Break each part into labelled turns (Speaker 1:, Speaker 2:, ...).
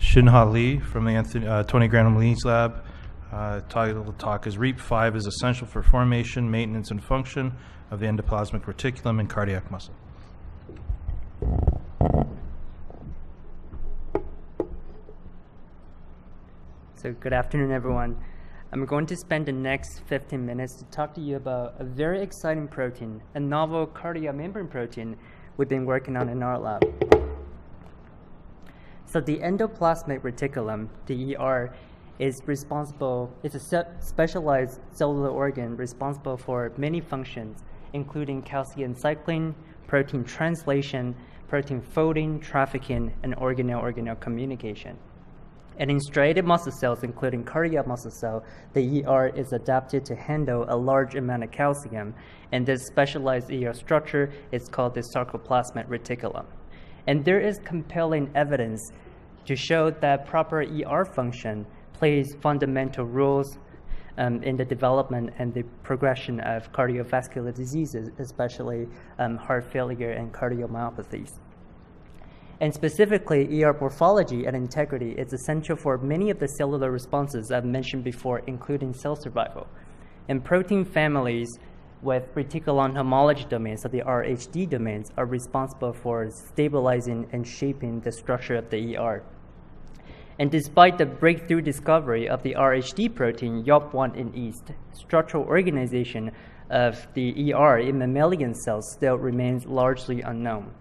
Speaker 1: Shinha Lee from the 20 Granum Lee's Lab. Title of the talk is Reep5 is essential for formation, maintenance, and function of the endoplasmic reticulum in cardiac muscle.
Speaker 2: So good afternoon, everyone. I'm going to spend the next 15 minutes to talk to you about a very exciting protein, a novel cardiac membrane protein we've been working on in our lab. So the endoplasmic reticulum, the ER, is responsible, it's a specialized cellular organ responsible for many functions, including calcium cycling, protein translation, protein folding, trafficking, and organelle-organelle communication. And in striated muscle cells, including cardiac muscle cell, the ER is adapted to handle a large amount of calcium, and this specialized ER structure is called the sarcoplasmic reticulum. And there is compelling evidence to show that proper ER function plays fundamental roles in the development and the progression of cardiovascular diseases, especially heart failure and cardiomyopathies. And specifically, ER morphology and integrity is essential for many of the cellular responses I've mentioned before, including cell survival. And protein families with reticulum homology domains, so the RHD domains, are responsible for stabilizing and shaping the structure of the ER. And despite the breakthrough discovery of the RHD protein YOP1 in yeast, structural organization of the ER in mammalian cells still remains largely unknown.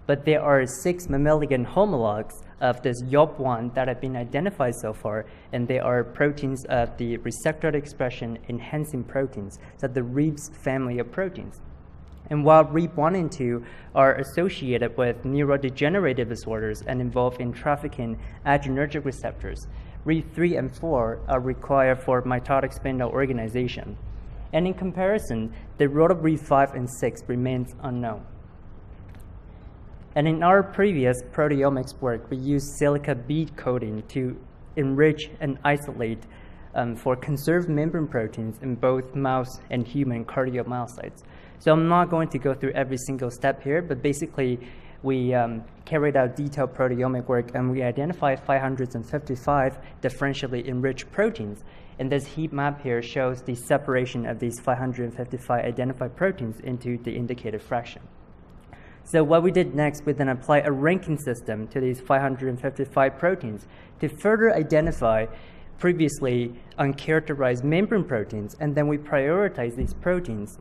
Speaker 2: But there are 6 mammalian homologs of this YOP1 that have been identified so far, and they are proteins of the receptor expression enhancing proteins, so the Reep family of proteins. And while Reep1 and 2 are associated with neurodegenerative disorders and involved in trafficking adrenergic receptors, Reep3 and 4 are required for mitotic spindle organization. And in comparison, the role of Reep5 and 6 remains unknown. And in our previous proteomics work, we used silica bead coating to enrich and isolate for conserved membrane proteins in both mouse and human cardiomyocytes. So I'm not going to go through every single step here, but basically we carried out detailed proteomic work and we identified 555 differentially enriched proteins. And this heat map here shows the separation of these 555 identified proteins into the indicated fraction. So what we did next, we then applied a ranking system to these 555 proteins to further identify previously uncharacterized membrane proteins, and then we prioritize these proteins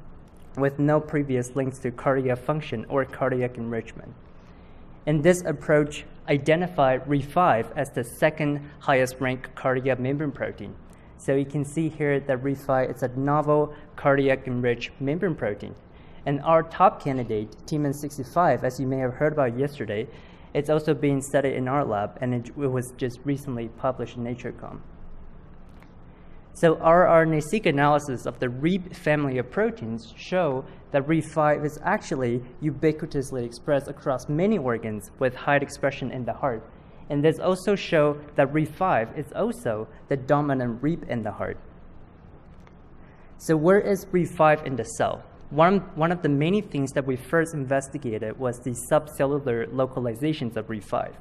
Speaker 2: with no previous links to cardiac function or cardiac enrichment. And this approach identified Refi5 as the second highest ranked cardiac membrane protein. So you can see here that Refi is a novel cardiac enriched membrane protein. And our top candidate, TMN65, as you may have heard about yesterday, it's also being studied in our lab, and it was just recently published in Nature.com. So our RNA-seq analysis of the Reep family of proteins show that Reep5 is actually ubiquitously expressed across many organs with high expression in the heart. And this also shows that Reep5 is also the dominant Reep in the heart. So where is Reep5 in the cell? One of the many things that we first investigated was the subcellular localizations of Reep5.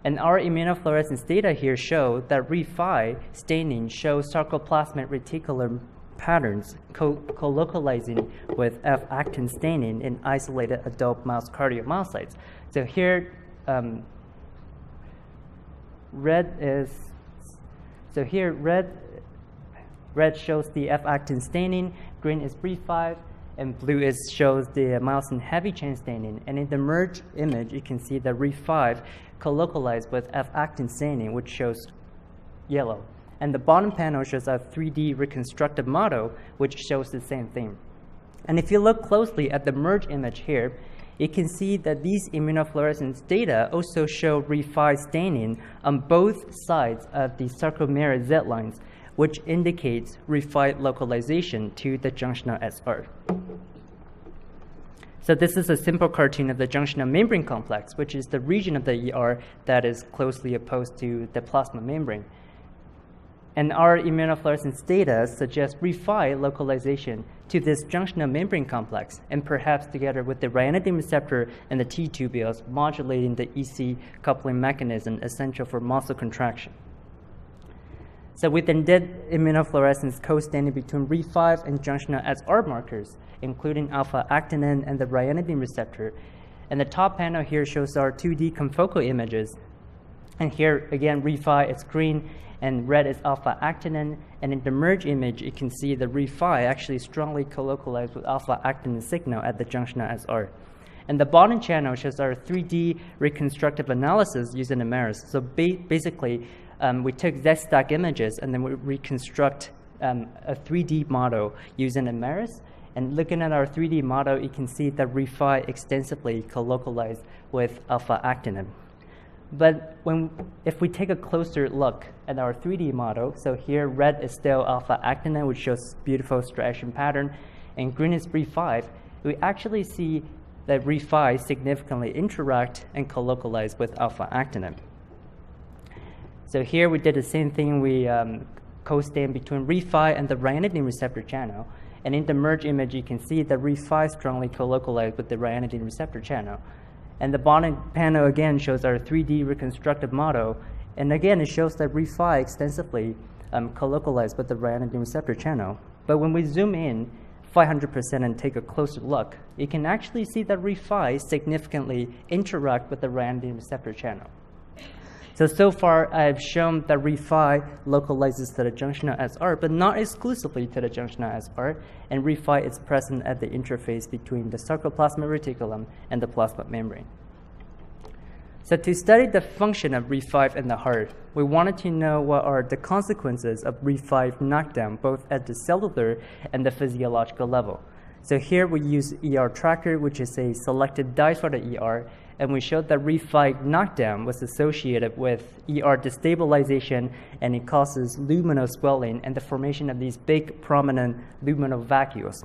Speaker 2: And our immunofluorescence data here show that Refi staining shows sarcoplasmic reticulum patterns co-localizing with F-actin staining in isolated adult mouse cardiomyocytes. So here, red shows the F-actin staining, green is Refi, and blue shows the myosin heavy chain staining. And in the merged image, you can see that Refi co-localized with F-actin staining, which shows yellow. And the bottom panel shows a 3D reconstructed model, which shows the same thing. And if you look closely at the merged image here, you can see that these immunofluorescence data also show Refi staining on both sides of the sarcomere Z lines, which indicates Refi localization to the junctional SR. So this is a simple cartoon of the junctional membrane complex, which is the region of the ER that is closely opposed to the plasma membrane. And our immunofluorescence data suggests Refi localization to this junctional membrane complex, and perhaps together with the ryanodine receptor and the T tubules modulating the EC coupling mechanism essential for muscle contraction. So we then did immunofluorescence co-standing between Refi and junctional SR markers, including alpha-actinin and the ryanodine receptor. And the top panel here shows our 2D confocal images. And here, again, Refi is green, and red is alpha-actinin. And in the merge image, you can see the Refi actually strongly colocalized with alpha-actinin signal at the junctional SR. And the bottom channel shows our 3D reconstructive analysis using the mirrors. So basically, we took Z-stack images, and then we reconstruct a 3D model using the mirrors. And looking at our 3D model, you can see that Refi extensively colocalized with alpha-actinin. But if we take a closer look at our 3D model, so here red is still alpha-actinin, which shows beautiful striation pattern, and green is Refi, we actually see that Refi significantly interact and colocalize with alpha-actinin. So here we did the same thing. We co-stand between Refi and the ryanodine receptor channel. And in the merge image, you can see that Refi strongly colocalized with the ryanodine receptor channel. And the bottom panel again shows our 3D reconstructive model. And again, it shows that Refi extensively colocalized with the ryanodine receptor channel. But when we zoom in 500% and take a closer look, you can actually see that Refi significantly interact with the ryanodine receptor channel. So far, I've shown that Refi localizes to the junctional SR, but not exclusively to the junctional SR, and Refi is present at the interface between the sarcoplasmic reticulum and the plasma membrane. So to study the function of Refi in the heart, we wanted to know what are the consequences of Refi knockdown, both at the cellular and the physiological level. So here we use ER tracker, which is a selective dye for the ER, and we showed that Refi knockdown was associated with ER destabilization, and it causes luminal swelling and the formation of these big, prominent luminal vacuoles.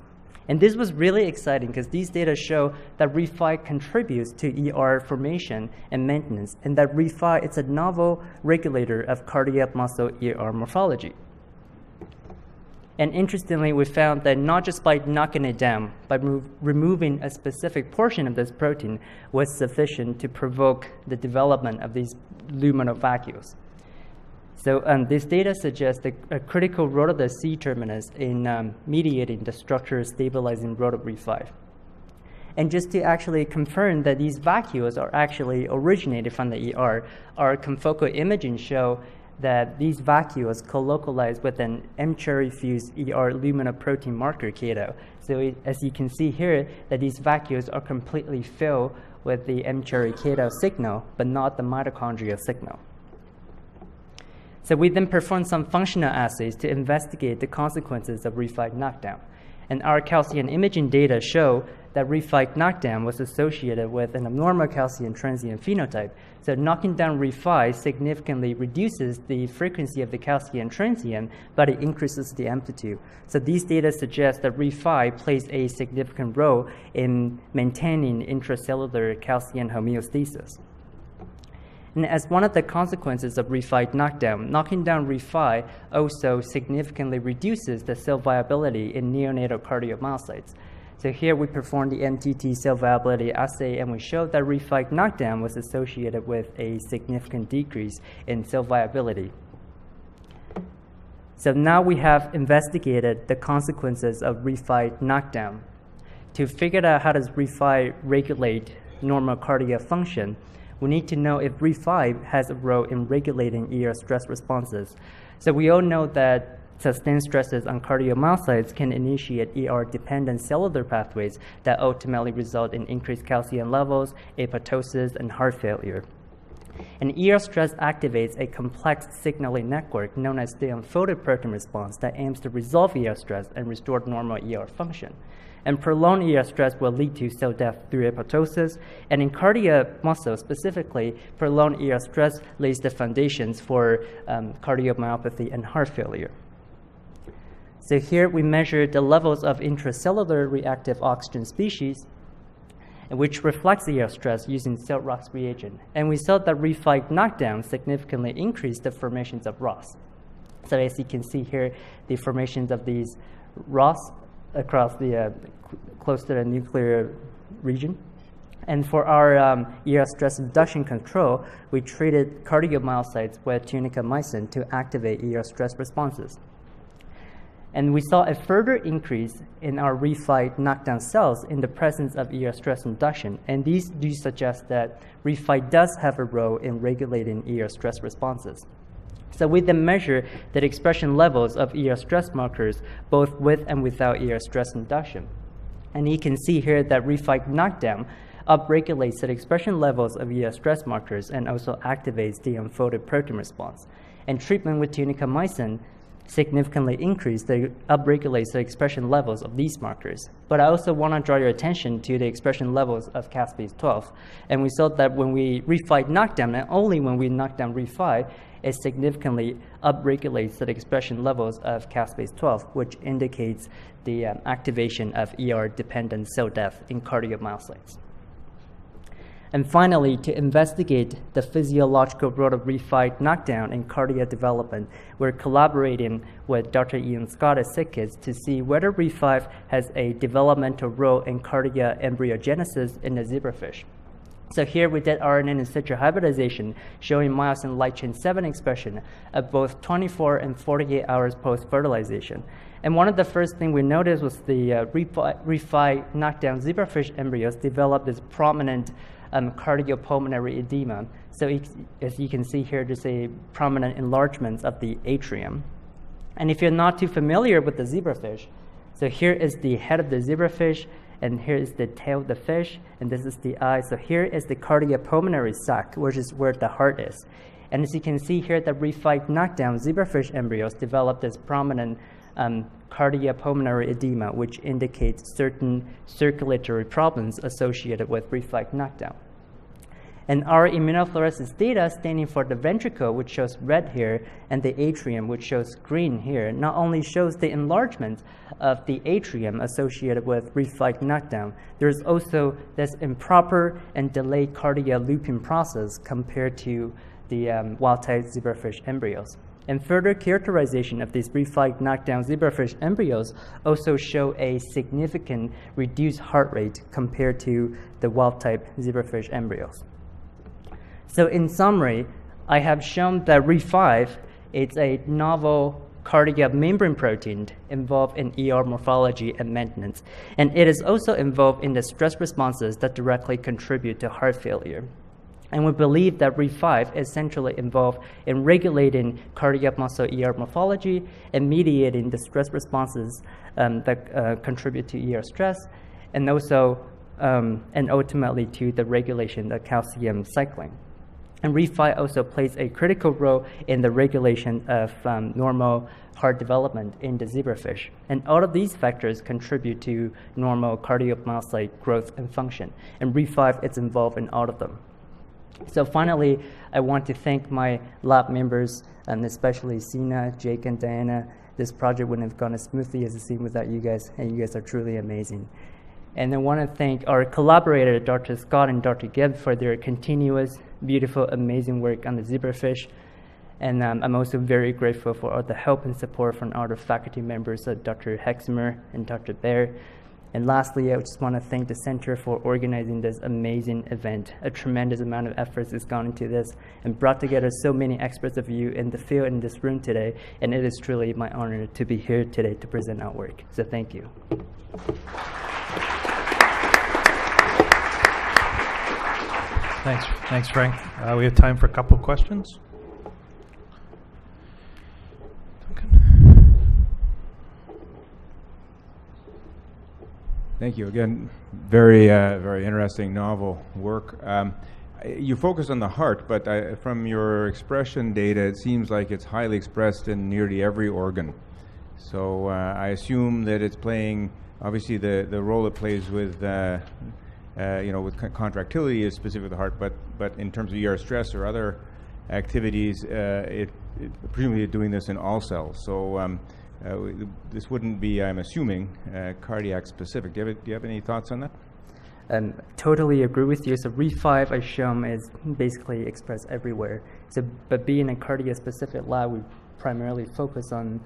Speaker 2: And this was really exciting because these data show that Refi contributes to ER formation and maintenance, and that Refi is a novel regulator of cardiac muscle ER morphology. And interestingly, we found that not just by knocking it down, by removing a specific portion of this protein was sufficient to provoke the development of these luminal vacuoles. So this data suggests a critical role of the C terminus in mediating the structure stabilizing role of Refi. And just to actually confirm that these vacuoles are actually originated from the ER, our confocal imaging show that these vacuoles colocalize with an M-cherry fused ER luminoprotein marker CATO. So as you can see here, that these vacuoles are completely filled with the M-cherry CATO signal, but not the mitochondrial signal. So we then performed some functional assays to investigate the consequences of Refi knockdown. And our calcium imaging data show that Refi knockdown was associated with an abnormal calcium transient phenotype. So knocking down Refi significantly reduces the frequency of the calcium transient, but it increases the amplitude. So these data suggest that Refi plays a significant role in maintaining intracellular calcium homeostasis. And as one of the consequences of Refi knockdown, knocking down Refi also significantly reduces the cell viability in neonatal cardiomyocytes. So here we performed the MTT cell viability assay, and we showed that Refi knockdown was associated with a significant decrease in cell viability. So now we have investigated the consequences of Refi knockdown. To figure out how does Refi regulate normal cardiac function, we need to know if Refi has a role in regulating ER stress responses. So we all know that sustained stresses on cardiomyocytes can initiate ER-dependent cellular pathways that ultimately result in increased calcium levels, apoptosis, and heart failure. And ER stress activates a complex signaling network known as the unfolded protein response that aims to resolve ER stress and restore normal ER function. And prolonged ER stress will lead to cell death through apoptosis. And in cardiac muscle specifically, prolonged ER stress lays the foundations for cardiomyopathy and heart failure. So here we measured the levels of intracellular reactive oxygen species, which reflects ER stress using cell-ROX reagent. And we saw that Refi knockdown significantly increased the formations of ROS. So as you can see here, the formations of these ROS across the close to the nuclear region. And for our ER stress induction control, we treated cardiomyocytes with tunicamycin to activate ER stress responses. And we saw a further increase in our Refight knockdown cells in the presence of ER stress induction. And these do suggest that Refight does have a role in regulating ER stress responses. So we then measure the expression levels of ER stress markers, both with and without ER stress induction. And you can see here that Refight knockdown upregulates the expression levels of ER stress markers and also activates the unfolded protein response. And treatment with tunicamycin significantly upregulates the expression levels of these markers. But I also want to draw your attention to the expression levels of caspase-12. And we saw that when we Refight knockdown, and only when we knock down Refi, it significantly upregulates the expression levels of caspase-12, which indicates the activation of ER-dependent cell death in cardiomyocytes. And finally, to investigate the physiological role of Refight knockdown in cardiac development, we're collaborating with Dr. Ian Scott at SickKids to see whether Refi has a developmental role in cardiac embryogenesis in the zebrafish. So here we did RNA in situ hybridization, showing myosin light chain 7 expression at both 24 and 48 hours post-fertilization. And one of the first things we noticed was the Refi knockdown zebrafish embryos developed this prominent cardiopulmonary edema. So as you can see here, there's a prominent enlargement of the atrium. And if you're not too familiar with the zebrafish, so here is the head of the zebrafish, and here is the tail of the fish, and this is the eye. So here is the cardiopulmonary sac, which is where the heart is. And as you can see here, the Refi knockdown zebrafish embryos develop this prominent cardiopulmonary edema, which indicates certain circulatory problems associated with Refi knockdown. And our immunofluorescence data standing for the ventricle, which shows red here, and the atrium, which shows green here, not only shows the enlargement of the atrium associated with Refi knockdown, there's also this improper and delayed cardiac looping process compared to the wild-type zebrafish embryos. And further characterization of these Refi knockdown zebrafish embryos also show a significant reduced heart rate compared to the wild-type zebrafish embryos. So in summary, I have shown that Refi is a novel cardiac membrane protein involved in ER morphology and maintenance. And it is also involved in the stress responses that directly contribute to heart failure. And we believe that Refi is essentially involved in regulating cardiac muscle ER morphology and mediating the stress responses that contribute to ER stress, and also and ultimately to the regulation of calcium cycling. And Refi also plays a critical role in the regulation of normal heart development in the zebrafish. And all of these factors contribute to normal cardiomyocyte growth and function. And Refi is involved in all of them. So finally, I want to thank my lab members, and especially Sina, Jake, and Diana. This project wouldn't have gone as smoothly as it seemed without you guys, and you guys are truly amazing. And I want to thank our collaborators, Dr. Scott and Dr. Gibb, for their continuous, beautiful, amazing work on the zebrafish. And I'm also very grateful for all the help and support from other faculty members, Dr. Hexmer and Dr. Baer. And lastly, I just want to thank the Center for organizing this amazing event. A tremendous amount of efforts has gone into this and brought together so many experts of you in the field in this room today. And it is truly my honor to be here today to present our work. So thank you.
Speaker 1: Thanks, Frank. We have time for a couple of questions.
Speaker 3: Thank you. Again, very interesting, novel work. You focus on the heart, but from your expression data, it seems like it's highly expressed in nearly every organ. So I assume that it's playing, obviously, the role it plays with, with contractility is specific to the heart, but in terms of ER stress or other activities, it presumably doing this in all cells. So this wouldn't be, I'm assuming, cardiac specific. Do you have any thoughts on that?
Speaker 2: Totally agree with you. So Refi, I've shown, is basically expressed everywhere. So, but being a cardiac specific lab, we primarily focus on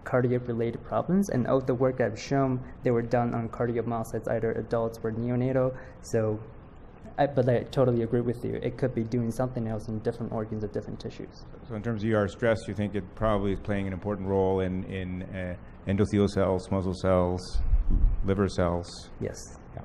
Speaker 2: cardiac-related problems, and all the work I've shown, they were done on cardiomyocytes, either adults or neonatal. So, but I totally agree with you. It could be doing something else in different organs or different tissues.
Speaker 3: So in terms of ER stress, you think it probably is playing an important role in endothelial cells, muscle cells, liver cells?
Speaker 2: Yes.
Speaker 3: Yeah.